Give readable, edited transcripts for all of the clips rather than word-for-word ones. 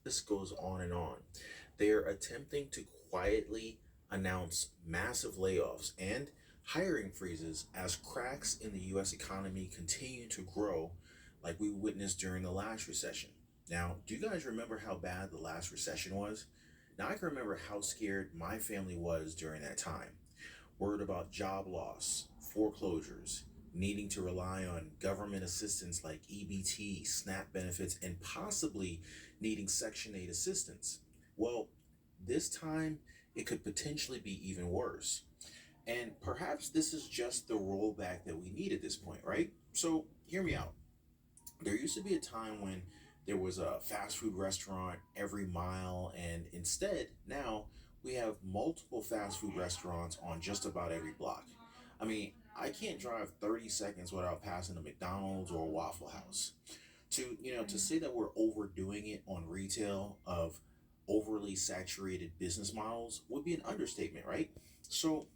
This goes on and on. They are attempting to quietly announce massive layoffs and hiring freezes as cracks in the US economy continue to grow, like we witnessed during the last recession. Now, do you guys remember how bad the last recession was? Now, I can remember how scared my family was during that time. Word about job loss, foreclosures, needing to rely on government assistance like EBT, SNAP benefits, and possibly needing Section 8 assistance. Well, this time it could potentially be even worse. And perhaps this is just the rollback that we need at this point, right? So, hear me out. There used to be a time when there was a fast food restaurant every mile, and instead, now we have multiple fast food restaurants on just about every block. I mean, I can't drive 30 seconds without passing a McDonald's or a Waffle House. To say that we're overdoing it on retail of overly saturated business models would be an understatement, right? So,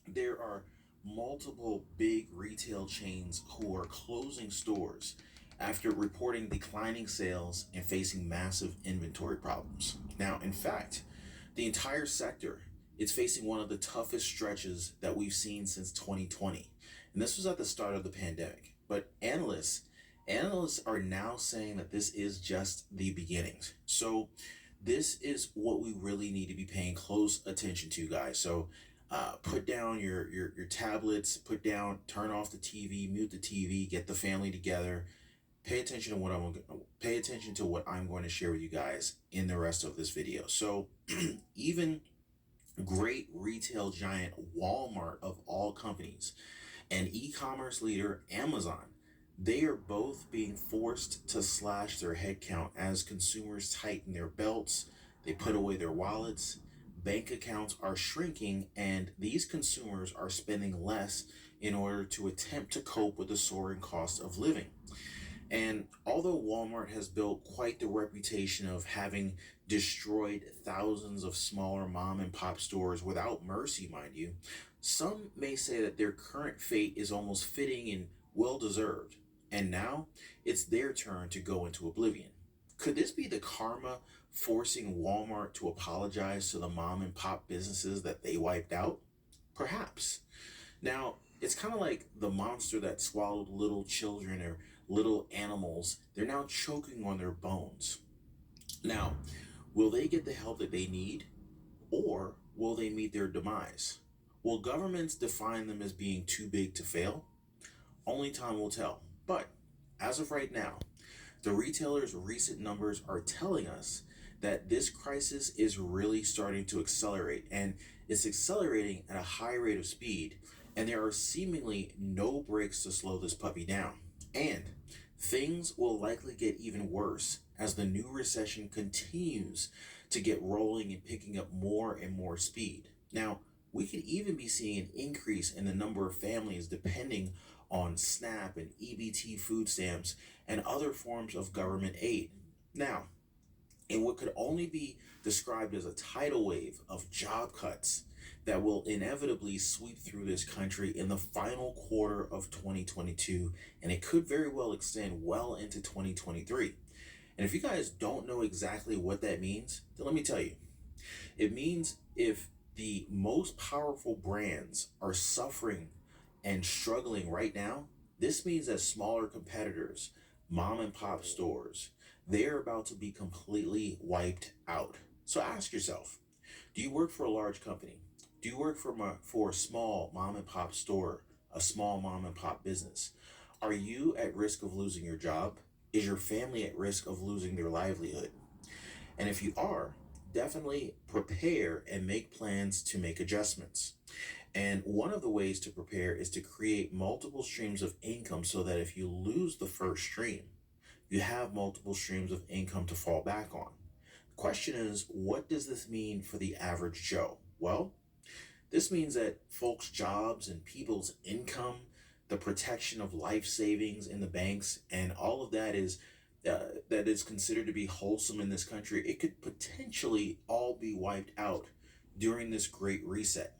there are multiple big retail chains who are closing stores after reporting declining sales and facing massive inventory problems. Now, in fact, the entire sector is facing one of the toughest stretches that we've seen since 2020. And this was at the start of the pandemic. But analysts are now saying that this is just the beginnings. So this is what we really need to be paying close attention to, guys. So put down your tablets, turn off the TV, mute the TV, get the family together. Pay attention to what I'm going to share with you guys in the rest of this video. So even great retail giant Walmart of all companies and e-commerce leader Amazon, they are both being forced to slash their headcount as consumers tighten their belts, they put away their wallets, bank accounts are shrinking, and these consumers are spending less in order to attempt to cope with the soaring cost of living. And although Walmart has built quite the reputation of having destroyed thousands of smaller mom and pop stores without mercy, mind you, some may say that their current fate is almost fitting and well deserved. And now it's their turn to go into oblivion. Could this be the karma forcing Walmart to apologize to the mom and pop businesses that they wiped out? Perhaps. Now, it's kind of like the monster that swallowed little children or little animals. They're now choking on their bones. Now, will they get the help that they need, or will they meet their demise? Will governments define them as being too big to fail? Only time will tell. But as of right now, the retailers' recent numbers are telling us that this crisis is really starting to accelerate, and it's accelerating at a high rate of speed, and there are seemingly no brakes to slow this puppy down. And things will likely get even worse as the new recession continues to get rolling and picking up more and more speed. Now, we could even be seeing an increase in the number of families depending on SNAP and EBT food stamps and other forms of government aid. Now, in what could only be described as a tidal wave of job cuts that will inevitably sweep through this country in the final quarter of 2022, and it could very well extend well into 2023. And if you guys don't know exactly what that means, then let me tell you. It means if the most powerful brands are suffering and struggling right now, this means that smaller competitors, mom and pop stores, they're about to be completely wiped out. So ask yourself, do you work for a large company? Do you work for a small mom and pop store, a small mom and pop business? Are you at risk of losing your job? Is your family at risk of losing their livelihood? And if you are, definitely prepare and make plans to make adjustments. And one of the ways to prepare is to create multiple streams of income so that if you lose the first stream, you have multiple streams of income to fall back on. The question is, what does this mean for the average Joe? Well, this means that folks' jobs and people's income, the protection of life savings in the banks, and all of that is considered to be wholesome in this country, it could potentially all be wiped out during this great reset.